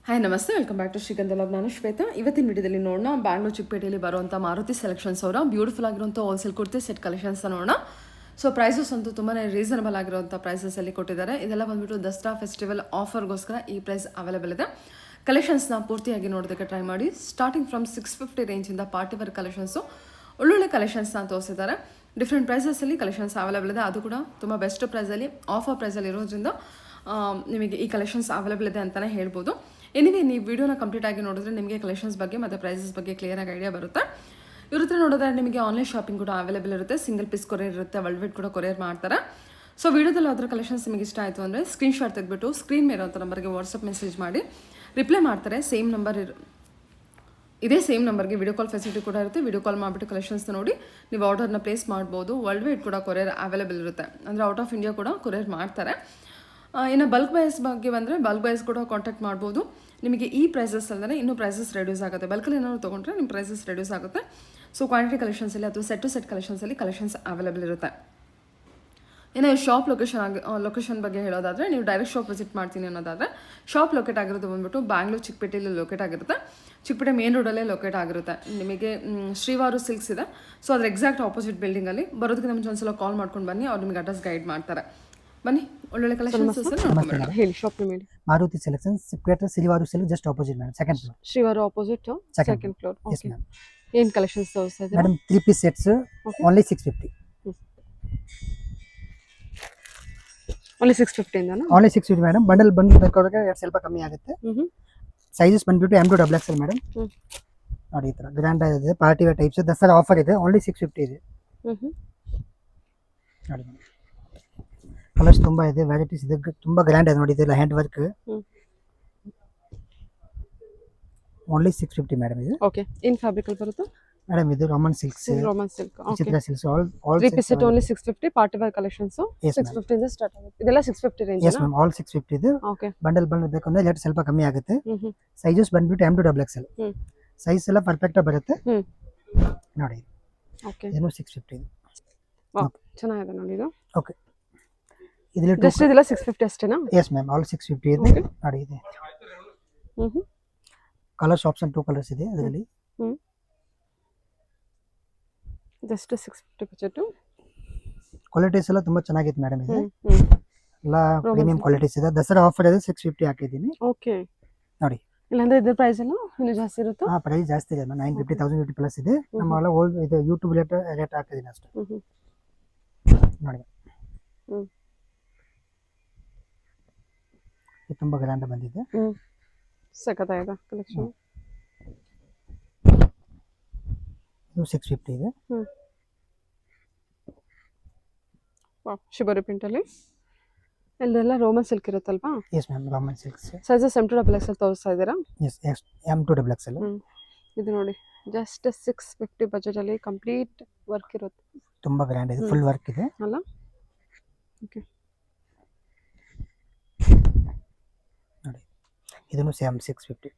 Hi ನಮಸ್ತೆ, welcome back to ಶ್ರೀಗಂಧ love. ನಾನು ಶ್ವೇತಾ. ಇವತ್ತಿನ ವಿಡಿಯೋದಲ್ಲಿ ನೋಡೋಣ ಬ್ಯಾಂಗ್ಳೂರ್ ಚಿಕ್ಕಪೇಟೆಯಲ್ಲಿ ಬರುವಂಥ ಮಾರುತಿ ಸೆಲೆಕ್ಷನ್ಸ್ ಅವರ ಬ್ಯೂಟಿಫುಲ್ ಆಗಿರುವಂಥ ಹೋಲ್ಸೇಲ್ ಕುರ್ತಿ ಸೆಟ್ ಕಲೆಕ್ಷನ್ಸ್ ನೋಡೋಣ. ಸೊ ಪ್ರೈಸಸ್ ಅಂತೂ ತುಂಬಾ ರೀಸನಬಲ್ ಆಗಿರುವಂಥ ಪ್ರೈಸಸಲ್ಲಿ ಕೊಟ್ಟಿದ್ದಾರೆ. ಇದೆಲ್ಲ ಬಂದುಬಿಟ್ಟು ದಸರಾ ಫೆಸ್ಟಿವಲ್ ಆಫರ್ಗೋಸ್ಕರ ಈ ಪ್ರೈಸ್ ಅವೈಲೇಬಲ್ ಇದೆ. ಕಲೆಕ್ಷನ್ಸ್ನ ಪೂರ್ತಿಯಾಗಿ ನೋಡೋದಕ್ಕೆ ಟ್ರೈ ಮಾಡಿ. ಸ್ಟಾರ್ಟಿಂಗ್ ಫ್ರಮ್ 650 ರೇಂಜಿಂದ ಪಾರ್ಟಿವೇರ್ ಕಲೆಕ್ಷನ್ಸು ಒಳ್ಳೊಳ್ಳೆ ಕಲೆಕ್ಷನ್ಸ್ನ ತೋರಿಸಿದ್ದಾರೆ. ಡಿಫ್ರೆಂಟ್ ಪ್ರೈಸಸಲ್ಲಿ ಕಲೆಕ್ಷನ್ಸ್ ಅವೈಲೇಬಲ್ ಇದೆ. ಅದು ಕೂಡ ತುಂಬ ಬೆಸ್ಟ್ ಪ್ರೈಸಲ್ಲಿ ಆಫರ್ ಪ್ರೈಸಲ್ಲಿ ಇರೋದ್ರಿಂದ ನಿಮಗೆ ಈ ಕಲೆಕ್ಷನ್ಸ್ ಅವೈಲೇಬಲ್ ಇದೆ ಅಂತಲೇ ಹೇಳ್ಬೋದು. ಎನಿವೆ ನೀವು ವಿಡಿಯೋನ ಕಂಪ್ಲೀಟ್ ಆಗಿ ನೋಡಿದ್ರೆ ನಿಮಗೆ ಕಲೆಕ್ಷನ್ಸ್ ಬಗ್ಗೆ ಮತ್ತು ಪ್ರೈಸಸ್ ಬಗ್ಗೆ ಕ್ಲಿಯರಾಗಿ ಐಡಿಯಾ ಬರುತ್ತೆ. ಇವ್ರ ಹತ್ರ ನೋಡಿದ್ರೆ ನಿಮಗೆ ಆನ್ಲೈನ್ ಶಾಪಿಂಗ್ ಕೂಡ ಅವೈಲೇಬಲ್ ಇರುತ್ತೆ. ಸಿಂಗಲ್ ಪೀಸ್ ಕೊರಿಯರ್ ಇರುತ್ತೆ, ವರ್ಲ್ಡ್ ವೈಡ್ ಕೂಡ ಕೊರಿಯರ್ ಮಾಡ್ತಾರೆ. ಸೊ ವಿಡಿಯೋದಲ್ಲಿ ಅದರ ಕಲೆಕ್ಷನ್ಸ್ ನಿಮಗೆ ಇಷ್ಟ ಆಯಿತು ಅಂದರೆ ಸ್ಕ್ರೀನ್ಶಾಟ್ ತೆಗೆದುಬಿಟ್ಟು ಸ್ಕ್ರೀನ್ ಮೇಲೆ ಇರೋಂಥ ನಂಬರ್ಗೆ ವಾಟ್ಸಪ್ ಮೆಸೇಜ್ ಮಾಡಿ ರಿಪ್ಲೈ ಮಾಡ್ತಾರೆ. ಇದೇ ಸೇಮ್ ನಂಬರ್ಗೆ ವಿಡಿಯೋ ಕಾಲ್ ಫೆಸಿಲಿಟಿ ಕೂಡ ಇರುತ್ತೆ. ವಿಡಿಯೋ ಕಾಲ್ ಮಾಡಿಬಿಟ್ಟು ಕಲೆಕ್ಷನ್ಸ್ನ ನೋಡಿ ನೀವು ಆರ್ಡರ್ನ ಪ್ಲೇಸ್ ಮಾಡ್ಬೋದು. ವರ್ಲ್ಡ್ ವೈಡ್ ಕೂಡ ಕೊರಿಯರ್ ಅವೈಲೇಬಲ್ ಇರುತ್ತೆ, ಅಂದರೆ ಔಟ್ ಆಫ್ ಇಂಡಿಯಾ ಕೂಡ ಕೊರಿಯರ್ ಮಾಡ್ತಾರೆ. ಇನ್ನು ಬಲ್ಕ್ ಬೈಸ್ ಬಗ್ಗೆ ಬಂದರೆ ಬಲ್ಕ್ ಬೈಸ್ ಕೂಡ ಕಾಂಟ್ಯಾಕ್ಟ್ ಮಾಡ್ಬೋದು. ನಿಮಗೆ ಈ ಪ್ರೈಸಸ್ ಅಲ್ಲದೆ ಇನ್ನೂ ಪ್ರೈಸಸ್ ರೆಡ್ಯೂಸ್ ಆಗುತ್ತೆ. ಬಲ್ಕಲ್ಲಿ ಏನಾದ್ರು ತೊಗೊಂಡ್ರೆ ನಿಮ್ಮ ಪ್ರೈಸಸ್ ರೆಡ್ಯೂಸ್ ಆಗುತ್ತೆ. ಸೊ ಕ್ವಾಂಟಿಟಿ ಕಲೆಕ್ಷನ್ಸಲ್ಲಿ ಅಥವಾ ಸೆಟ್ ಟು ಸೆಟ್ ಕಲೆಕ್ಷನ್ಸಲ್ಲಿ ಕಲೆಕ್ಷನ್ಸ್ ಅವೈಲೇಬಲ್ ಇರುತ್ತೆ. ಇನ್ನು ಶಾಪ್ ಲೊಕೇಶನ್ ಬಗ್ಗೆ ಹೇಳೋದಾದರೆ, ನೀವು ಡೈರೆಕ್ಟ್ ಶಾಪ್ ವಿಸಿಟ್ ಮಾಡ್ತೀನಿ ಅನ್ನೋದಾದರೆ ಶಾಪ್ ಲೊಕೇಟ್ ಆಗಿರೋದು ಬಂದುಬಿಟ್ಟು ಬ್ಯಾಂಗ್ಳೂರ್ ಚಿಕ್ಕಪೇಟೆಯಲ್ಲಿ ಲೊಕೇಟ್ ಆಗಿರುತ್ತೆ. ಚಿಕ್ಕಪೇಟೆ ಮೇನ್ ರೋಡಲ್ಲೇ ಲೊಕೇಟ್ ಆಗಿರುತ್ತೆ. ನಿಮಗೆ ಶ್ರೀವಾರು ಸಿಲ್ಕ್ಸ್ ಇದೆ. ಸೊ ಅದ್ರ ಎಕ್ಸಾಕ್ಟ್ ಆಪೋಸಿಟ್ ಬಿಲ್ಡಿಂಗಲ್ಲಿ ಬರೋದಕ್ಕೆ ನಮ್ಗೆ ಒಂದ್ಸಲ ಕಾಲ್ ಮಾಡ್ಕೊಂಡು ಬನ್ನಿ, ಅವ್ರು ನಿಮಗೆ ಅಡ್ರೆಸ್ ಗೈಡ್ ಮಾಡ್ತಾರೆ. ಬನ್ನಿ, ಒಳ್ಳೊಳ್ಳೆ ಕಲೆಕ್ಷನ್ಸ್ ಹೇಳಿ. ಶಾಪ್ ಮೇಲೆ Maruti selections Chickpet Srivaru silk just opposite madam, second floor. Srivaru opposite second floor. Yes ma'am. ಏನು ಕಲೆಕ್ಷನ್ಸ್ ತೋರಿಸ್ತಾ ಇದ್ದೀರಾ madam? 3 piece sets only 650. Only 650 ಇಂದನಾ? Only 650 madam. ಬಂಡಲ್ ಬೇಕಾದ್ರೆ ಸ್ವಲ್ಪ ಕಮ್ಮಿ ಆಗುತ್ತೆ. ಸೈಜಸ್ ಬಂದ್ಬಿಟ್ಟು M2XXL ಮೇಡಮ್. ನೋಡಿ ಈ ತರ ಗ್ರ್ಯಾಂಡ್ ಆಗಿದೆ, party wear types. Dasara offer ಇದೆ, ಓನ್ಲಿ 650 ಇದೆ. ನೋಡಿ ಕಲರ್ಸ್ ತುಂಬಾ ಇದೆ, ವೆರೈಟೀಸ್ ಇದೆ, ತುಂಬಾ ಗ್ರ್ಯಾಂಡ್ ಇದೆ. ನೋಡಿ ಇದೆಲ್ಲ ಹ್ಯಾಂಡ್ ವರ್ಕ್. ಓನ್ಲಿ 650 ಮೇಡಮ್ ಇದು. ಓಕೆ. ಇನ್ ಫ್ಯಾಬ್ರಿಕ್ ಅಲ್ಲಿ ಬರುತ್ತೆ ಮೇಡಮ್. ಇದು Roman silks, Roman silk, Chitra silks, all 3 piece set only 650. Party wear collections 650 ಇಂದ ಸ್ಟಾರ್ಟ್ ಆಗುತ್ತೆ. ಇದೆಲ್ಲ 650 ರೇಂಜ್. ಎಸ್ ಮ್ಯಾಮ್, ಆಲ್ 650 ಇದೆ. ಓಕೆ. ಬಂಡಲ್ ಬೇಕಂದ್ರೆ ರೇಟ್ ಸ್ವಲ್ಪ ಕಮ್ಮಿ ಆಗುತ್ತೆ. ಸೈಜಸ್ ಬಂದ್ಬಿಟ್ಟು M2XXL ಸೈಜ್ ಎಲ್ಲ ಪರ್ಫೆಕ್ಟ್ ಬರುತ್ತೆ. ನೋಡಿ ಓಕೆ. ಇದು 650 ಇದೆ. ವಾಹ್, ಚೆನ್ನಾಗಿದೆ ನೋಡಿ ಇದು. ಓಕೆ. ಇದರಲ್ಲಿ ಜಸ್ಟ್ ಇದೆಲ್ಲ 650 ಅಷ್ಟೇನಾ? ಎಸ್ ಮ್ಯಾಮ್, ಆಲ್ 650 ಇದೆ. ನೋಡಿ ಇದೆ ಕಲರ್ಸ್ ಆಪ್ಷನ್ 2 ಕಲರ್ಸ್ ಇದೆ ಅದರಲ್ಲಿ. Just 650 budget. ಕ್ವಾಲಿಟೀಸ್ ಎಲ್ಲ ತುಂಬಾ ಚೆನ್ನಾಗಿದೆ ಮೇಡಮ್. ಇದು ಎಲ್ಲ ಪ್ರೀಮಿಯಂ ಕ್ವಾಲಿಟೀಸ್ ಇದೆ. ದಸರಾ ಆಫರ್ ಇದೆ, 650 ಹಾಕಿದ್ದೀನಿ. ಓಕೆ. ನೋಡಿ ಇಲ್ಲಾಂದ್ರೆ ಇದ್ರ ಪ್ರೈಸ್ ಎಲ್ಲ ಇನ್ನೂ ಜಾಸ್ತಿ ಇರುತ್ತಾ? ಹಾ, ಪ್ರೈಸ್ ಜಾಸ್ತಿ ಇದೆ. 950,000 ಪ್ಲಸ್ ಇದೆ. ನಮ್ಮ ಎಲ್ಲ ಓಲ್ಡ್ ಇದು ಯೂಟ್ಯೂಬ್ ರೇಟ್ ಹಾಕಿದ್ದೀನಿ ಅಷ್ಟೇ. ನೋಡಿ ಇದು ತುಂಬಾ ಗ್ರ್ಯಾಂಡ್ ಬಂದಿದೆ. ಸಖತ್ತಾಗಿದೆ ಕಲೆಕ್ಷನ್. ಇದು 650 ಇದೆ. ವಾಹ್, ಶಿಬರಿ ಪ್ರಿಂಟ್ ಅಲ್ಲಿ ಎಲ್ಲೆಲ್ಲ ರೋಮನ್ ಸಿಲ್ಕ್ ಇರುತ್ತಲ್ವಾ? Yes ma'am, roman silks. Sizes M2XXL ತೋರಿಸ್ತಾ ಇದ್ದೀರಾ? Yes yes, M2XXL. ಇದು ನೋಡಿ ಜಸ್ಟ್ 650 ಬಜೆಟ್ ಅಲ್ಲಿ ಕಂಪ್ಲೀಟ್ ವರ್ಕ್ ಇರುತ್ತೆ. ತುಂಬಾ ಗ್ರ್ಯಾಂಡ್ ಇದೆ, ಫುಲ್ ವರ್ಕ್ ಇದೆ ಅಲ್ಲ? ಓಕೆ. ನೋಡಿ ಇದನ್ನು ಸೇಮ್ 650.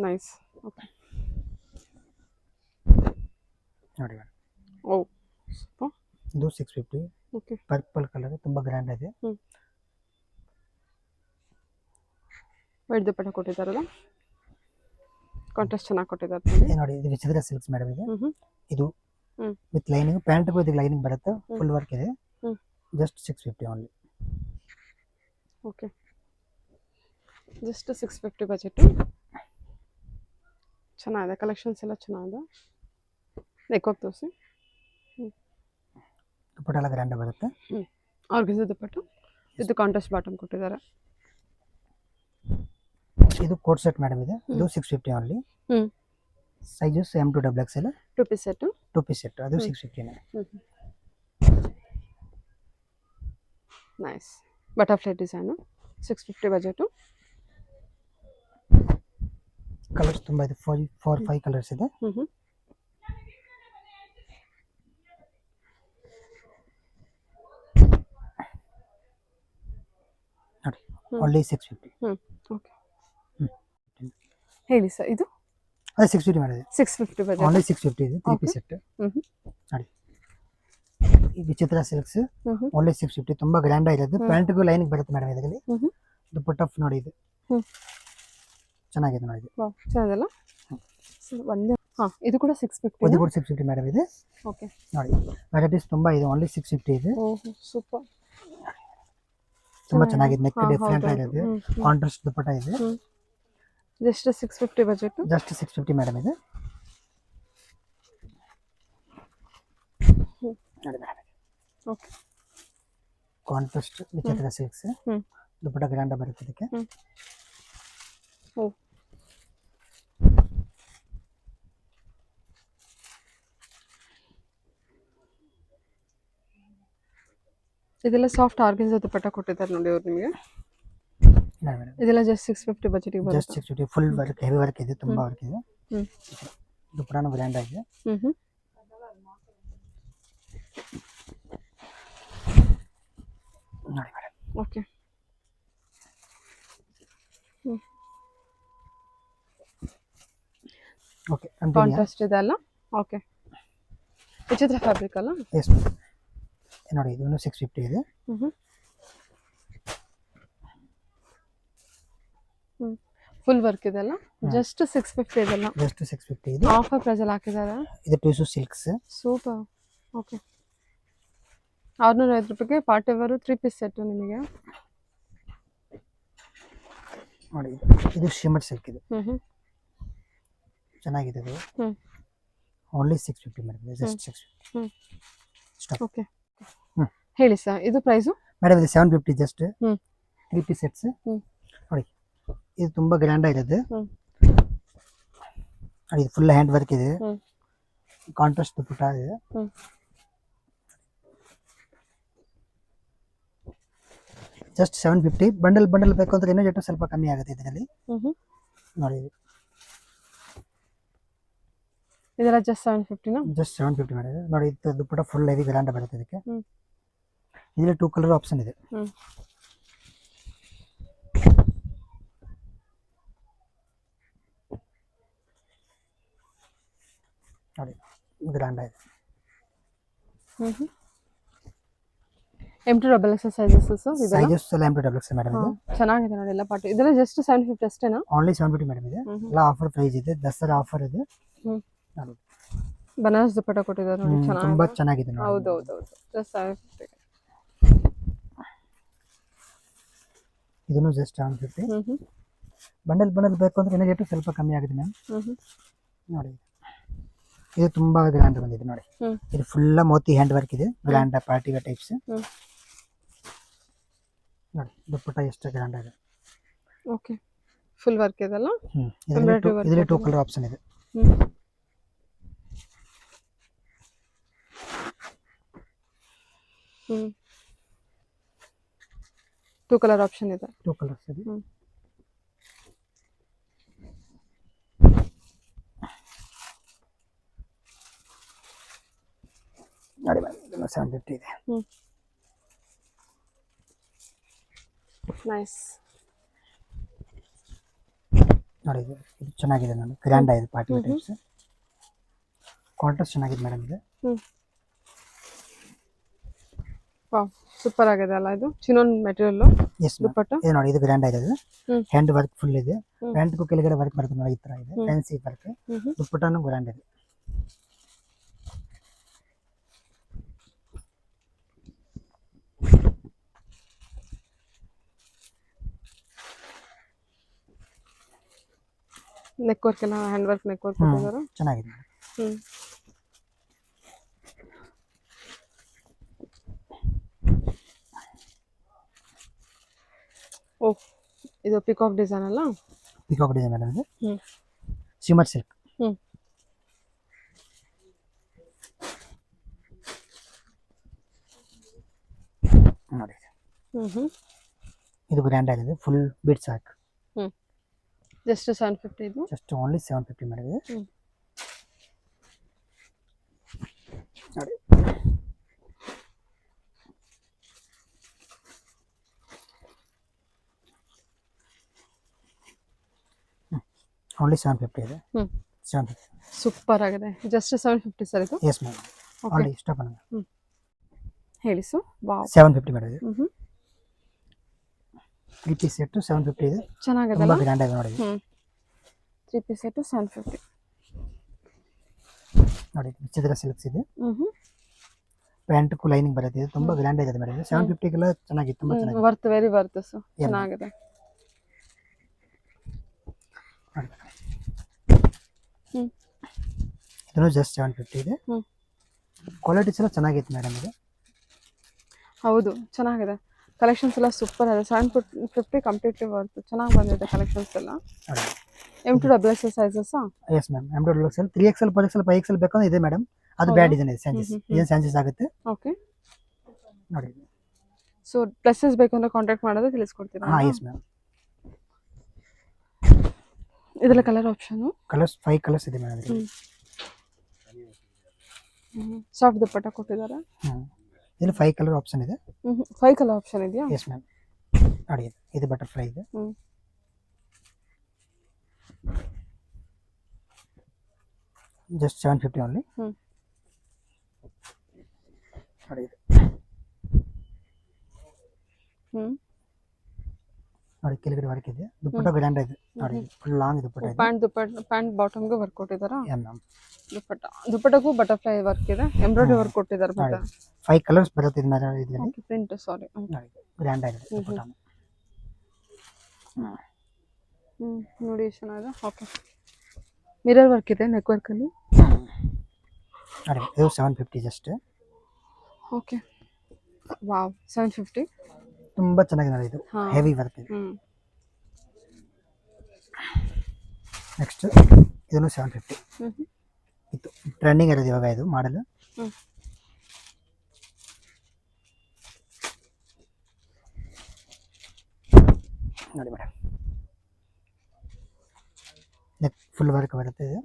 ನೈಸ್. ಓಕೆ. ನೋಡಿ ಮೇಡಮ್. ಓ, ಇದು 650. ಓಕೆ. ಪರ್ಪಲ್ ಕಲರ್ ತುಂಬಾ ಗ್ರ್ಯಾಂಡ್ ಇದೆ. ವೈಟ್ ದುಪ್ಪಟ್ಟ ಕೊಟ್ಟಿದ್ದಾರಲ್ಲ, ಕಾಂಟ್ರಾಸ್ಟ್ ಚೆನ್ನಾಗಿ ಕೊಟ್ಟಿದ್ದಾರೆ. ನೋಡಿ ಇದು ವಿಚಿತ್ರ ಸಿಲ್ಕ್ಸ್ ಮೇಡಮ್. ಇದು with lining, pant with lining ಬರುತ್ತೆ. ಫುಲ್ ವರ್ಕ್ ಇದೆ. Just 650 only. Okay. Just 650 budget. ಚೆನ್ನಾಗಿದೆ ಕಲೆಕ್ಷನ್ಸ್ ಎಲ್ಲ ಚೆನ್ನಾಗಿದೆ. ನೆಕ್ಕೋಗಿ ತೋರಿಸಿ. ದುಪ್ಪಟ್ಟ ಎಲ್ಲ ಗ್ರ್ಯಾಂಡ್ ಬರುತ್ತೆ. ಆರ್ಗನ್ಸಾ ದುಪ್ಪಟ್ಟ. ಇದು ಕಾಂಟ್ರಾಸ್ಟ್ ಬಾಟಮ್ ಕೊಟ್ಟಿದ್ದಾರೆ. ಇದು ಕೋಟ್ ಸೆಟ್ ಮೇಡಮ್ ಇದೆ. ಇದು 650 only. Sizes M2XXL 2 piece set. 2 piece set, ಅದು 650 ನೇ. Nice. Butterfly design 650 budget. Colours ತುಂಬಾ ಇದೆ, 4-5 ಕಲರ್ಸ್ ಇದೆ. ನೋಡಿ ಓನ್ಲಿ 650. ಓಕೆ. ಹೇಳಿ ಸರ್, ಇದು ಅದೇ 650 ಮಾಡಿದೆ. 650 ಬಜೆಟ್. ಓನ್ಲಿ 650 ಇದೆ. 3 ಪೀಸ್ ಸೆಟ್. ನೋಡಿ ಈ ವಿಚಿತ್ರ ಸಿಲ್ಕ್ಸ್ ಹ್ಮ್ ಓನ್ಲಿ 650 ತುಂಬಾ ಗ್ರ್ಯಾಂಡ್ ಆಗಿರೋದು. ಪ್ಯಾಂಟ್ಗೂ ಲೈನ್ ಬರುತ್ತೆ ಮೇಡಮ್ ಇದರಲ್ಲಿ. ಹ್ಮ್ ದುಪ್ಪಟ್ಟ ನೋಡಿ ಇದು ಹ್ಮ್ ಚೆನ್ನಾಗಿದೆ ನೋಡಿ ಇದು. ವಾವ್ ಚೆನ್ನಾಗಲ್ಲ. ಒಂದೇ ಇದು ಕೂಡ 650. ಇದು ಕೂಡ 650 ಮೇಡಮ್ ಇದೆ. ಓಕೆ ನೋಡಿ ವೆರೈಟೀಸ್ ತುಂಬಾ ಇದೆ. ಓನ್ಲಿ 650 ಇದೆ. ಓಹ್ ಸೂಪರ್. ತುಂಬಾ ಚೆನ್ನಾಗಿದೆ. ನೆಕ್ ಡಿಫ್ರೆಂಟ್ ಆಗಿದೆ. ಕಾಂಟ್ರಾಸ್ಟ್ ದುಪ್ಪಟ್ಟ ಇದೆ. Just 650 budget. ಜಸ್ಟ್ 650 ಮೇಡಮ್ ಇದೆ. ನೋಡಿ ಮೇಡಮ್ ಓಕೆ ಕಾಂಟ್ರಾಸ್ಟ್ ವಿಚಿತ್ರ ಸಿಲ್ಕ್ಸ್. ದುಪ್ಪಟ್ಟ ಗ್ರ್ಯಾಂಡ್ ಬರುತ್ತೆ ಇದಕ್ಕೆ. ಓಹ್ ಇದೆಲ್ಲ ಸಾಫ್ಟ್ ಆರ್ಗನ್ಸಾ ದುಪ್ಪಟ್ಟ ಕೊಟ್ಟಿದ್ದಾರೆ ನೋಡಿ ಅವ್ರು ನಿಮಗೆ. ಇದೆಲ್ಲ ಜಸ್ಟ್ 650 ಬಜೆಟಿಗೆ ಬರುತ್ತೆ. Just 650 full work heavy work ಇದೆ. ತುಂಬಾ ವರ್ಕ್ ಇದೆ. ದುಪ್ಪಟ್ಟನು ಗ್ರ್ಯಾಂಡ್ ಆಗಿದೆ. ನೋಡಿ madam. Okay okay continue. Contrast ಇದೆ ಅಲ್ಲ. ಓಕೆ ವಿಚಿತ್ರ ಫ್ಯಾಬ್ರಿಕ್ ಅಲ್ಲ. ಎಸ್ ನೋಡಿ ಇದು 650 ಇದೆ. ಫುಲ್ ವರ್ಕ್ ಇದೆ ಅಲ್ಲ. ಜಸ್ಟ್ 650 ಇದೆಲ್ಲ. ಜಸ್ಟ್ 650 ಇದೆ. ಆಫರ್ ಪ್ರೈಸ್ ಅಲ್ಲಿ ಹಾಕಿದ್ದಾರೆ. ಇದು ಟೂಸು ಸಿಲ್ಕ್ಸ್. ಸೂಪರ್. ಓಕೆ 650 ರೂಪಾಯಿಗೆ ಪಾರ್ಟಿ ವೇರ್ 3 ಪೀಸ್ ಸೆಟ್ ನಿಮಗೆ. ನೋಡಿ ಇದು ಶಿಮರ್ ಸಿಲ್ಕ್ ಇದು. ಚೆನ್ನಾಗಿದೆ ಇದು. Only 650 madam. Just 650. Stop. Okay ಹೇಳಿ ಸರ್ ಇದು ಪ್ರೈಸು. ಮೇಡಮ್ ಇದು 750 ಜಸ್ಟ್ 3 ಪೀಸ್ ಸೆಟ್ಸ್. ನೋಡಿ ಇದು ತುಂಬಾ ಗ್ರ್ಯಾಂಡ್ ಆಗಿದೆ. ನೋಡಿ ಇದು ಫುಲ್ ಹ್ಯಾಂಡ್ ವರ್ಕ್ ಇದೆ. ಕಾಂಟ್ರಾಸ್ಟ್ ದುಪ್ಪಟ್ಟ ಇದೆ. ಜಸ್ಟ್ 750. ಬಂಡಲ್ ಬೇಕು ಅಂದ್ರೆ ಇನ್ನೂ ರೇಟ್ ಸ್ವಲ್ಪ ಕಮ್ಮಿ ಆಗುತ್ತೆ ಇದರಲ್ಲಿ. ನೋಡಿ ಇದೆಲ್ಲ ಜಸ್ಟ್ 750 ನಾ. ಜಸ್ಟ್ 750 ಮಾಡಿದೆ. ನೋಡಿ ಇದು ದುಪ್ಪಟ್ಟ ಫುಲ್ ಹೆವಿ ಗ್ರ್ಯಾಂಡ್ ಬರುತ್ತೆ ಇದಕ್ಕೆ. ಇದರಲ್ಲಿ 2 ಕಲರ್ ಆಪ್ಷನ್ ಇದೆ. ನೋಡಿ ಗ್ರ್ಯಾಂಡ್ ಆಗಿದೆ. M2XXL ಸೈಜಸ್ ಇದೆಲ್ಲ. ಸೈಜಸ್ ಎಲ್ಲ M2XXL ಮೇಡಮ್ ಇದು. ಚೆನ್ನಾಗಿದೆ ನೋಡಿ ಎಲ್ಲ ಪಾರ್ಟಿ. ಇದೆಲ್ಲ ಜಸ್ಟ್ 750 ಅಷ್ಟೇನಾ. ಓನ್ಲಿ 750 ಮೇಡಮ್ ಇದೆ. ಎಲ್ಲ ಆಫರ್ ಪ್ರೈಸ್ ಇದೆ. ದಸರಾ ಆಫರ್ ಇದೆ. ನೋಡಿ ಬನಾರಸ್ ದುಪ್ಪಟ್ಟ ಕೊಟ್ಟಿದ್ದಾರೆ ನೋಡಿ. ಚೆನ್ನಾಗಿದೆ. ತುಂಬಾ ಚೆನ್ನಾಗಿದೆ ನೋಡಿ. ಹೌದು ಜಸ್ಟ್ 750. ಇದನ್ನು ಜಸ್ಟ್ 750. ಬಂಡಲ್ ಬೇಕು ಅಂದ್ರೆ ಇನ್ನೂ ರೇಟ್ ಸ್ವಲ್ಪ ಕಮ್ಮಿ ಆಗಿದೆ ಮ್ಯಾಮ್. ನೋಡಿ ಇದು ತುಂಬಾ ಗ್ರ್ಯಾಂಡ್ ಬಂದಿದೆ ನೋಡಿ. ಇದು ಫುಲ್ ಮೋತಿ ಹ್ಯಾಂಡ್ ವರ್ಕ್ ಇದೆ. Grand party wear types. ನೋಡಿ ದುಪ್ಪಟ್ಟ ಎಷ್ಟು ಗ್ರ್ಯಾಂಡ್ ಆಗಿದೆ. ಓಕೆ ಫುಲ್ ವರ್ಕ್ ಇದೆಲ್ಲ. ಇದರಲ್ಲಿ 2 ಕಲರ್ ಆಪ್ಷನ್ ಇದೆ. ಟೂ ಕಲರ್ಸ್ ಇದೆ. ನೋಡಿ ಮೇಡಮ್ 750 ಇದೆ. ನೈಸ್. ನೋಡಿ ಇದು ಚೆನ್ನಾಗಿದೆ ನೋಡಿ. ಗ್ರ್ಯಾಂಡ್ ಆಗಿದೆ ಪಾರ್ಟಿ ವೇರ್ ಟೈಪ್ಸ್. ಕಾಂಟ್ರಾಸ್ಟ್ ಚೆನ್ನಾಗಿದೆ ಮೇಡಮ್ ಇದು. ವಾವ್ ಸೂಪರ್ ಆಗಿದೆ ಅಲ್ಲ ಇದು. ಚಿನೋನ್ ಮೆಟೀರಿಯಲ್ ದುಪ್ಪಟ್ಟ. ಇದು ನೋಡಿ ಇದು ಗ್ರ್ಯಾಂಡ್ ಆಗಿದೆ. ಹ್ಯಾಂಡ್ ವರ್ಕ್ ಫುಲ್ ಇದೆ. ಪ್ಯಾಂಟ್ಗೂ ಕೆಳಗಡೆ ವರ್ಕ್ ಬರುತ್ತೆ ನೋಡಿ. ಈ ತರ ಇದೆ ಫ್ಯಾನ್ಸಿ ವರ್ಕ್. ದುಪ್ಪಟ್ಟನು ಗ್ರ್ಯಾಂಡ್ ಇದೆ. ನೆಕ್ ವರ್ಕ್ ಎಲ್ಲ ಹ್ಯಾಂಡ್ ವರ್ಕ್ ನೆಕ್ ವರ್ಕ್ ಕೊಟ್ಟಿದ್ದಾರೆ. ಚೆನ್ನಾಗಿದೆ. ಓ ಇದು ಪಿಕಾಕ್ ಡಿಸೈನ್ ಅಲ್ಲ. ಪಿಕಾಕ್ ಡಿಸೈನ್ ಮೇಡಮ್ ಇದು. Shimmer silk. ನೋಡಿ ಇದು ಗ್ರ್ಯಾಂಡ್ ಆಗಿದೆ. Full beads work. ಜಸ್ಟ್ 750 ಇದು. ಜಸ್ಟ್ ಓನ್ಲಿ 750 ಮಾಡಿದೆ. ನೋಡಿ ಓನ್ಲಿ 750 ಇದೆ. 750 ಸೂಪರ್ ಆಗಿದೆ. ಜಸ್ಟ್ 750 ಸರ್ ಇದು. Yes ma'am. ಆಲ್ರೆಡಿ ಸ್ಟಾಪ್ ಮಾಡೋಣ. ಹೇಳಿ ಸೊ ವಾವ್ 750 ಮೇಡಮ್ ಇದು ಹ್ಞೂ 3 ಪೀಸ್ ಸೆಟ್ 750 ಇದೆ ಚೆನ್ನಾಗದಲ್ಲ ತುಂಬಾ ಗ್ರ್ಯಾಂಡ್ ಆಗಿದೆ ನೋಡಿ ಇದು. 3 ಪೀಸ್ ಸೆಟ್ಟು 750 ನೋಡಿ ವಿಚಿತ್ರ ಸಿಲ್ಕ್ಸ್ ಇದೆ ಹ್ಞೂ ಪ್ಯಾಂಟ್ಗೂ ಲೈನಿಂಗ್ ಬರುತ್ತೆ ಇದು ತುಂಬಾ ಗ್ರ್ಯಾಂಡ್ ಆಗಿದೆ ಮೇಡಮ್ 750 ಗೆಲ್ಲ ಚೆನ್ನಾಗಿದೆ ತುಂಬಾ ಚೆನ್ನಾಗಿದೆ ವರ್ತ್ ವೆರಿ ವರ್ತ್ ಸೊ ಚೆನ್ನಾಗಿದೆ ನೋಡಿ. ಹ್ಞೂ ಇದನ್ನು ಜಸ್ಟ್ 750 ಇದೆ ಹ್ಞೂ ಕ್ವಾಲಿಟೀಸ್ ಎಲ್ಲ ಚೆನ್ನಾಗಿತ್ತು ಮೇಡಮ್ ಇದು ಹೌದು ಚೆನ್ನಾಗಿದೆ ಕಲೆಕ್ಷನ್ಸ್ ಎಲ್ಲ ಸೂಪರ್ ಇದೆ 750 ಕಂಪ್ಲೀಟ್ಲಿ ವರ್ತ್ ಚೆನ್ನಾಗಿ ಬಂದಿದೆ ಕಲೆಕ್ಷನ್ಸ್ ಎಲ್ಲ ನೋಡಿ M2 sizes yes ma'am embroidery XL 3XL 4XL 5XL ಬೇಕಂದ್ರೆ ಇದೆ ಮೇಡಮ್ ಅದು ಬ್ಯಾಡ್ ಇದೆ ಸ್ಯಾಂಚಸ್ ಏನು ಸ್ಯಾಂಚಸ್ ಆಗುತ್ತೆ ಓಕೆ ನೋಡಿ ಸೊ ಡ್ರೆಸ್ಸಸ್ ಬೇಕು ಅಂದ್ರೆ ಕಾಂಟ್ಯಾಕ್ಟ್ ಮಾಡೋದು ತಿಳಿಸ್ಕೊಡ್ತೀರಾ ಹಾಂ ಎಸ್ ಮ್ಯಾಮ್ ಇದರ ಕಲರ್ ಆಪ್ಷನು ಕಲರ್ಸ್ 5 ಕಲರ್ಸ್ ಇದೆ ಮೇಡಮ್ ಸಾಫ್ಟ್ ದುಪ್ಪಟ್ಟ ಕೊಟ್ಟಿದ್ದಾರೆ ಇಲ್ಲಿ 5 ಕಲರ್ ಆಪ್ಷನ್ ಇದೆ 5 ಕಲರ್ ಆಪ್ಷನ್ ಇದೆಯಾ ಎಸ್ ಮ್ಯಾಮ್ ನೋಡಿ ಇದು ಬಟರ್ಫ್ಲೈ ಇದೆ ಜಸ್ಟ್ 750 ಓನ್ಲಿ ನೋಡಿ ನೋಡಿ ಕೆಳಗಡೆ ವರ್ಕ್ ಇದೆ ದುಪ್ಪಟ್ಟ ಗ್ರ್ಯಾಂಡ್ ಇದೆ ನೋಡಿ ಫುಲ್ ಲಾಂಗ್ ದುಪ್ಪಟ್ಟ ಇದೆ ಪ್ಯಾಂಟ್ ಬಾಟಮ್ಗೆ ವರ್ಕ್ ಕೊಟ್ಟಿದ್ದಾರಾ ಎಸ್ ಮ್ಯಾಮ್ ದುಪ್ಪಟ್ಟಕ್ಕೂ ಬಟರ್ಫ್ಲೈ ವರ್ಕ್ ಇದೆ ಎಂಬ್ರಾಯ್ಡರಿ ವರ್ಕ್ ಕೊಟ್ಟಿದ್ದಾರೆ ಮತ್ತೆ 5 ಕಲರ್ಸ್ ಬರುತ್ತೆ ಇದು ಮೇಡಮ್ ಇದರಲ್ಲಿ ಪ್ರಿಂಟ್ ಸಾರಿ ನೋಡಿ ಗ್ರ್ಯಾಂಡ್ ಆಗಿದೆ ದುಪ್ಪಟ್ಟ ನೋಡಿ ಎಷ್ಟು ಚೆನ್ನಾಗಿದೆ ಓಕೆ ಮಿರರ್ ವರ್ಕ್ ಇದೆ ನೆಕ್ ವರ್ಕಲ್ಲಿ ನೋಡಿ ಇದು 750 ಜಸ್ಟ್ ಓಕೆ ವಾವ್ 750 ತುಂಬಾ ಚೆನ್ನಾಗಿದೆ ನೋಡಿ ಇದು ಹೆವಿ ವರ್ಕ್ ಇದೆ ನೆಕ್ಸ್ಟ್ ಇದನ್ನು 750 ಇದು ಟ್ರೆಂಡಿಂಗ್ ಇರೋದು ಇವಾಗ ಇದು ಮಾಡಲ್ ನೋಡಿ ಮೇಡಮ್ ನೆಕ್ ಫುಲ್ ವರ್ಕ್ ಬರುತ್ತೆ ಇದು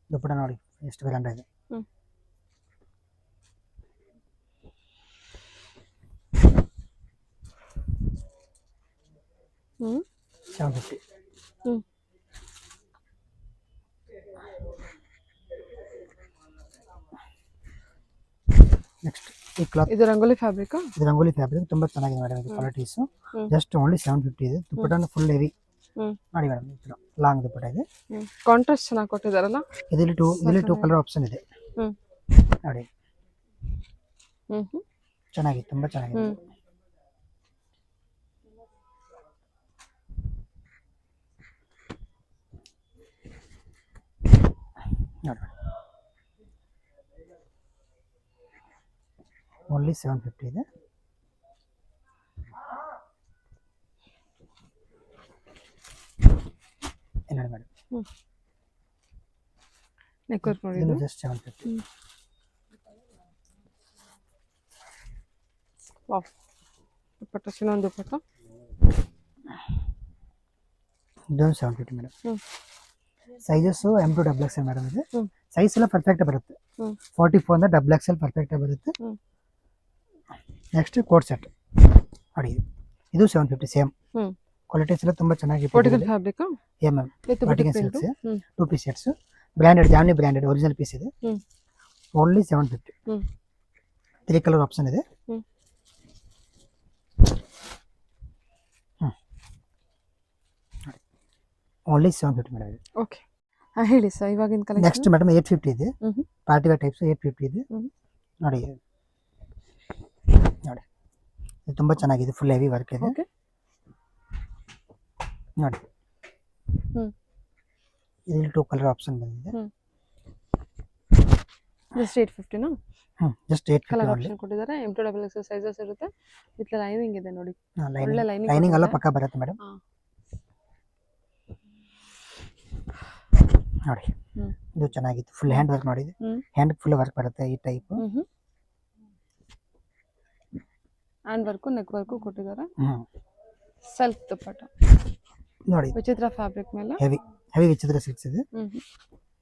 ದುಪ್ಪಟ್ಟ ನೋಡಿ ಎಷ್ಟು ಗ್ರ್ಯಾಂಡ್ ಇದೆ ಹ್ಞೂ 750 ನೆಕ್ಸ್ಟ್ ಈ ಕ್ಲಾತ್ ಇದು ರಂಗೋಲಿ ಫ್ಯಾಬ್ರಿಕ್ ಇದು ರಂಗೋಲಿ ಫ್ಯಾಬ್ರಿಕ್ ತುಂಬಾ ಚೆನ್ನಾಗಿದೆ ಮೇಡಮ್ ಇದು ಕ್ವಾಲಿಟೀಸ್ ಜಸ್ಟ್ ಓನ್ಲಿ 750 ಇದೆ ದುಪ್ಪಟ್ಟನು ಫುಲ್ ಹೆವಿ ನೋಡಿ ಮೇಡಮ್ ಇದು ಲಾಂಗ್ ದುಪ್ಪಟ್ಟ ಇದೆ ಕಾಂಟ್ರಾಸ್ಟ್ ಚೆನ್ನಾಗಿ ಕೊಟ್ಟಿದ್ದಾರಲ್ಲ ಇದರಲ್ಲಿ ಟೂ ಕಲರ್ ಆಪ್ಷನ್ ಇದೆ ನೋಡಿ ಚೆನ್ನಾಗಿದೆ ತುಂಬಾ ಚೆನ್ನಾಗಿದೆ ನೋಡಿ ಓನ್ಲಿ 750 ಇದೆ ನೋಡಿ ಮೇಡಮ್ ನೆಕ್ ವರ್ಕ್ ನೋಡಿ ಇದು ಜಸ್ಟ್ 750 ವಾವ್ ದುಪ್ಪಟ್ಟ ಇನ್ನೊಂದು ದುಪ್ಪಟ್ಟ ಇದು 750 ಮೇಡಮ್ ಸೈಜಸ್ M2XL ಮೇಡಮ್ ಇದೆ ಸೈಜ್ ಎಲ್ಲ ಪರ್ಫೆಕ್ಟ್ ಬರುತ್ತೆ 44 ಅಂದ್ರೆ XXL ಪರ್ಫೆಕ್ಟ್ ಬರುತ್ತೆ ನೆಕ್ಸ್ಟ್ ಕೋಟ್ ಸೆಟ್ ನೋಡಿ ಇದು 750 ಸೇಮ್ ಕ್ವಾಲಿಟೀಸ್ ಎಲ್ಲ ತುಂಬಾ ಚೆನ್ನಾಗಿ vertical fabric ma'am vertical silks 2 piece sets branded ಜಾಮ್ನಿ ಬ್ರಾಂಡೆಡ್ ಒರಿಜಿನಲ್ ಪೀಸ್ ಇದೆ ಓನ್ಲಿ 750 3 ಕಲರ್ ಆಪ್ಷನ್ ಇದೆ ಓನ್ಲಿ 750 ಮೇಡಮ್ ಓಕೆ ಹೇಳಿ ಸರ್ ಇವಾಗಿನ ಕಲೆಕ್ಷನ್ ನೆಕ್ಸ್ಟ್ ಮೇಡಮ್ 850 ಇದೆ ಪಾರ್ಟಿ ವೇರ್ ಟೈಪ್ಸ್ 850 ಇದೆ ನೋಡಿ ನೋಡಿ ಇದು ತುಂಬಾ ಚೆನ್ನಾಗಿದೆ ಫುಲ್ ಹೆವಿ ವರ್ಕ್ ಇದೆ ಓಕೆ ನೋಡಿ ಇದರಲ್ಲಿ 2 ಕಲರ್ ಆಪ್ಷನ್ ಬಂದಿದೆ ಜಸ್ಟ್ 850 ನಾ ಜಸ್ಟ್ 850 ಕಲರ್ ಆಪ್ಷನ್ ಕೊಟ್ಟಿದ್ದಾರೆ M2XL ಸೈಜಸ್ ಇರುತ್ತೆ ವಿತ್ ಲೈನಿಂಗ್ ಇದೆ ನೋಡಿ ಒಳ್ಳೆ ಲೈನಿಂಗ್ ಎಲ್ಲ ಪಕ್ಕ ಬರುತ್ತೆ ಮೇಡಮ್ ನೋಡಿ ಇದು ಚೆನ್ನಾಗಿತ್ತು ಫುಲ್ ಹ್ಯಾಂಡ್ ವರ್ಕ್ ನೋಡಿ ಹ್ಯಾಂಡ್ ಫುಲ್ ವರ್ಕ್ ಬರುತ್ತೆ ಈ type hand work neck work ಕೊಟ್ಟಿದ್ದಾರೆ ಸೆಲ್ಫ್ ದುಪ್ಪಟ್ಟ ನೋಡಿ ವಿಚಿತ್ರ ಫ್ಯಾಬ್ರಿಕ್ ಮೇಲೆ ಹೆವಿ ಹೆವಿ ವಿಚಿತ್ರ ಸಿಲ್ಕ್ಸ್ ಇದೆ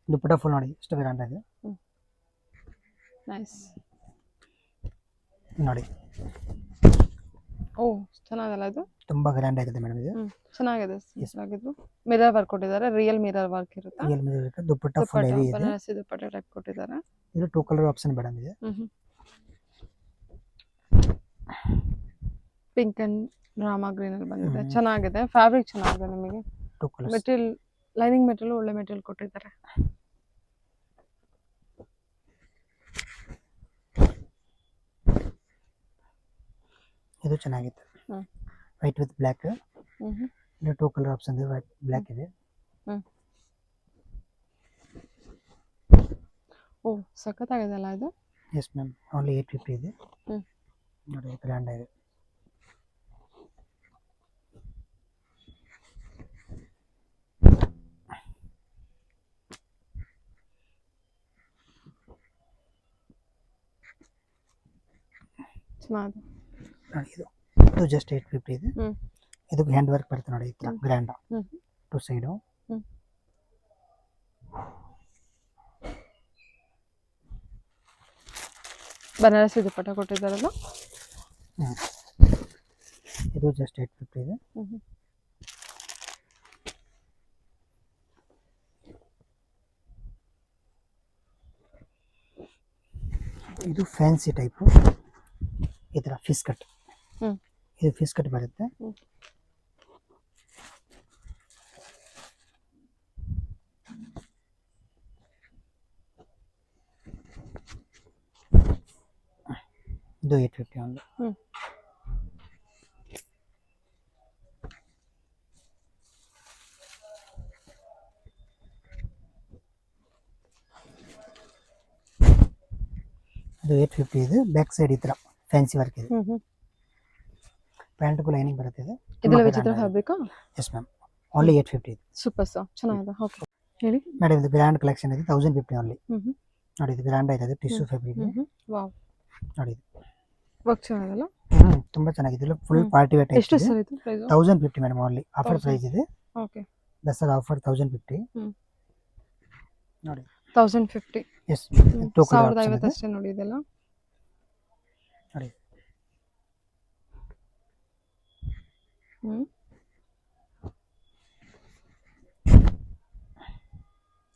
ದುಪ್ಪಟ್ಟ ಫುಲ್ ನೋಡಿ ಎಷ್ಟು ಗ್ರ್ಯಾಂಡ್ ಇದೆ ನೈಸ್ ನೋಡಿ ಓ ಚೆನ್ನಾಗಲ್ಲ ಇದು ತುಂಬಾ ಗ್ರ್ಯಾಂಡ್ ಆಗಿದೆ ಮೇಡಮ್ ಇದು ಚೆನ್ನಾಗಿದೆ ಚೆನ್ನಾಗಿದ್ದು ಮಿರರ್ ವರ್ಕ್ ಕೊಟ್ಟಿದ್ದಾರೆ ರಿಯಲ್ ಮಿರರ್ ವರ್ಕ್ ಇರುತ್ತೆ real mirror dupatta full heavy ಇದೆ ಬನಾರಸಿ ದುಪ್ಪಟ್ಟ ಟೈಪ್ ಕೊಟ್ಟಿದ್ದಾರೆ ಇದು 2 ಕಲರ್ ಆಪ್ಷನ್ ಮೇಡಮ್ ಇದೆ ಪಿಂಕ್ ಅಂಡ್ ರಾಮಾ ಗ್ರೀನ್ ಅಲ್ಲಿ ಬಂದಿದೆ. ಚೆನ್ನಾಗಿದೆ, ಫ್ಯಾಬ್ರಿಕ್ ಚೆನ್ನಾಗಿದೆ. ನಿಮಗೆ 2 ಕಲರ್ಸ್. ಮೆಟೀರಿಯಲ್, ಲೈನಿಂಗ್ ಮೆಟೀರಿಯಲ್ ಒಳ್ಳೆ ಮೆಟೀರಿಯಲ್ ಕೊಟ್ಟಿದ್ದಾರೆ. ಇದು ಚೆನ್ನಾಗಿತ್ತು. ಹ್ಮ್. White with black. ಹ್ಮ್. ಇಲ್ಲಿ 2 ಕಲರ್ ಆಪ್ಷನ್ ಇದೆ, ವೈಟ್ ಬ್ಲ್ಯಾಕ್ ಇದೆ. ಹ್ಮ್. ಓ ಸಖತ್ತಾಗಿದೆ ಅಲ್ಲ ಇದು. ಎಸ್ ಮ್ಯಾಮ್, ಓನ್ಲಿ 850 ಇದೆ. ಹ್ಮ್. ನೋಡಿ ಗ್ರ್ಯಾಂಡ್ ಆಗಿದೆ. ಚೆನ್ನಾಗಿದೆ. ನೋಡಿ ಇದು ಜಸ್ಟ್ 850 ಇದೆ. ಹ್ಮ್. ಇದು ಹ್ಯಾಂಡ್ ವರ್ಕ್ ಬರುತ್ತೆ ನೋಡಿ, ಈ ಥರ ಗ್ರ್ಯಾಂಡ್ ಹ್ಮ್. 2 ಸೈಡು. ಹ್ಮ್. ಬನಾರಸಿ ದುಪ್ಪಟ್ಟ ಕೊಟ್ಟಿದ್ದಾರಲ್ಲ. ಇದು ಜಸ್ಟ್ 850 ಇದೆ. ಹ್ಮ್. ಇದು ಫ್ಯಾನ್ಸಿ ಟೈಪು, ಈ ಥರ ಫಿಸ್ ಕಟ್. ಹ್ಮ್. ಇದು ಫಿಸ್ ಕಟ್ ಬರುತ್ತೆ. ಹ್ಮ್. ಇದು 850 ಒಂದು. ಹ್ಮ್. ಇದು 850 ಇದೆ. ಬ್ಯಾಕ್ ಸೈಡ್ ಈ ಥರ ಫ್ಯಾನ್ಸಿ ವರ್ಕ್ ಇದೆ. ಹ್ಮ್. ಹ್ಮ್. ಪ್ಯಾಂಟ್ಗೂ ಲೈನಿಂಗ್ ಬರುತ್ತೆ ಇದು. ಇದೆಲ್ಲ ವಿಚಿತ್ರ ಫ್ಯಾಬ್ರಿಕ್. ಎಸ್ ಮ್ಯಾಮ್, ಓನ್ಲಿ 850 ಇದೆ. ಸೂಪರ್ ಸರ್, ಚೆನ್ನಾಗಿದೆ. ಓಕೆ ಹೇಳಿ ಮೇಡಮ್, ಇದು ಗ್ರ್ಯಾಂಡ್ ಕಲೆಕ್ಷನ್ ಇದೆ, 1050 ಓನ್ಲಿ. ಹ್ಮ್. ಹ್ಮ್. ನೋಡಿ ಇದು ಗ್ರ್ಯಾಂಡ್ ಆಯ್ತದೆ, ಟಿಶ್ಯೂ ಫ್ಯಾಬ್ರಿಕ್. ಹ್ಮ್. ವಾವ್, ನೋಡಿ ಇದು. ವರ್ಕ್ ಚೆನ್ನಾಗಿದೆಲ್ಲ. ತುಂಬಾ ಚೆನ್ನಾಗಿದೆ. ಇದು ಫುಲ್ ಪಾರ್ಟಿ ವೇರ್ ಟೈಪ್ ಎಷ್ಟು ಇದೆ. ಸರ್ ಇದು price? 1050 madam, only offer 1000. Price ಇದೆ. Okay, Dasara offer 1050. ಹ್ಮ್. ನೋಡಿ 1050. ಎಸ್, 2 ಕಲರ್ 1050 ಆಪ್ಷನ್ ಇದೆ. ಅಷ್ಟೇ ನೋಡಿ ಇದೆಲ್ಲ. ನೋಡಿ ಹ್ಮ್.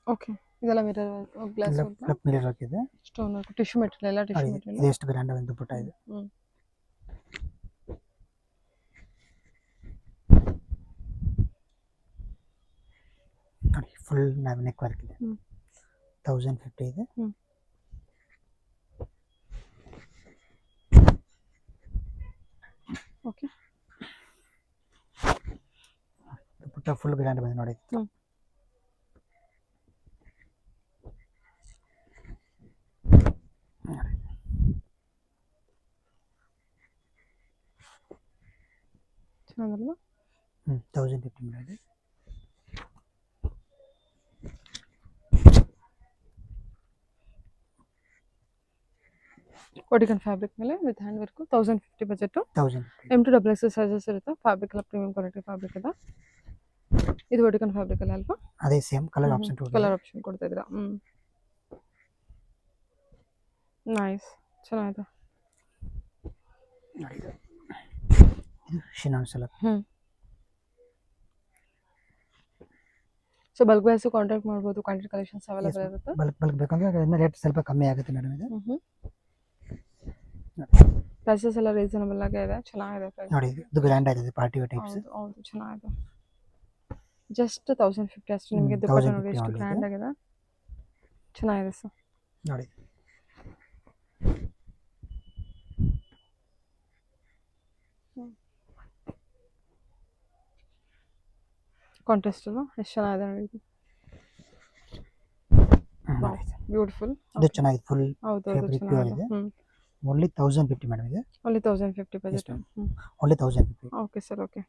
ಓಕೆ, ಇದೆಲ್ಲ mirror glass flap mirror work ಇದೆ. ಸ್ಟೋನ್ ವರ್ಕ್, ಟಿಶ್ಯೂ ಮೆಟೀರಿಯಲ್, ಎಲ್ಲ ಟಿಶ್ಯೂ ನೋಡಿ ಮೆಟೀರಿಯಲ್. ಇದು ಎಷ್ಟು ಗ್ರ್ಯಾಂಡ್ ಒಂದು ದುಪ್ಪಟ್ಟ ಇದೆ. ಹ್ಮ್. ನೋಡಿ ಫುಲ್ ನೆಕ್ ವರ್ಕ್ ಇದೆ. ಹ್ಮ್. 1050 ಇದೆ. ಹ್ಮ್. ಓಕೆ, ದುಪ್ಪಟ್ಟ ಫುಲ್ ಗ್ರ್ಯಾಂಡ್ ಬಂದಿದೆ ನೋಡಿ. ಹ್ಮ್. ಚೆನ್ನಾಗಲ್ವಾ? 1050 ಮೇಲೆ. ಕೋಟಿಕನ್ ಫ್ಯಾಬ್ರಿಕ್ ಮೇಲೆ with hand work, 1050 budget. 1050. M2XX sizes ಇರುತ್ತೆ. ಫ್ಯಾಬ್ರಿಕ್ ಎಲ್ಲ ಪ್ರೀಮಿಯಂ ಕ್ವಾಲಿಟಿ ಫ್ಯಾಬ್ರಿಕ್ ಇದೆ. ಇದು ಕೋಟಿಕನ್ ಫ್ಯಾಬ್ರಿಕ್ ಅಲ್ಲ ಅಲ್ವಾ? ಅದೇ same colour option. Colour option ಕೊಡ್ತಾ ಇದ್ದೀರಾ. ನೈಸ್, ಚೆನ್ನಾಗಿದೆ. ನೋಡಿ ಇದು chinon silk. So bulk wise contact ಮಾಡ್ಬೋದು. ಕ್ವಾಂಟಿಟಿ ಕಲೆಕ್ಷನ್ಸ್ ಅವೈಲೇಬಲ್ ಇರುತ್ತೆ. ಬಲ್ಕ್ ಬೇಕಂದ್ರೆ ಅದನ್ನ ರೇಟ್ ಸ್ವಲ್ಪ ಕಮ್ಮಿ ಆಗುತ್ತೆ ಮೇಡಮ್ ಇದು. ಪ್ರೈಸಸ್ ಎಲ್ಲ ರೀಸನಬಲ್ ಆಗಿ ಇದೆ, ಚೆನ್ನಾಗಿದೆ ಪ್ರೈಸ್. ನೋಡಿ ಇದು ಗ್ರ್ಯಾಂಡ್ ಆಗಿದೆ, ಪಾರ್ಟಿ ವೇರ್ ಟೈಪ್ಸ್. ಹೌದು ಚೆನ್ನಾಗಿದೆ. ಜಸ್ಟ್ 1050 ಅಷ್ಟೇ. ನಿಮಗೆ ದುಪ್ಪಟ್ಟ ನೋಡಿ ಎಷ್ಟು ಗ್ರ್ಯಾಂಡ್ ಆಗಿದೆ, ಚೆನ್ನಾಗಿದೆ ಸರ್. ನೋಡಿ ಕಾಂಟ್ರಾಸ್ಟ್ ಅಲ್ವಾ, ಎಷ್ಟು ಚೆನ್ನಾಗಿದೆ ನೋಡಿ ಇದು. ಬ್ಯೂಟಿಫುಲ್. ಇದು ಚೆನ್ನಾಗಿದೆ, ಫುಲ್ ಹೌದು ಫ್ಯಾಬ್ರಿಕ್ ಪ್ಯೂರ್ ಇದೆ. ಓನ್ಲಿ 1050 ಮೇಡಮ್ ಇದೆ. Only 1050 budget. Only 1050. Okay sir, okay.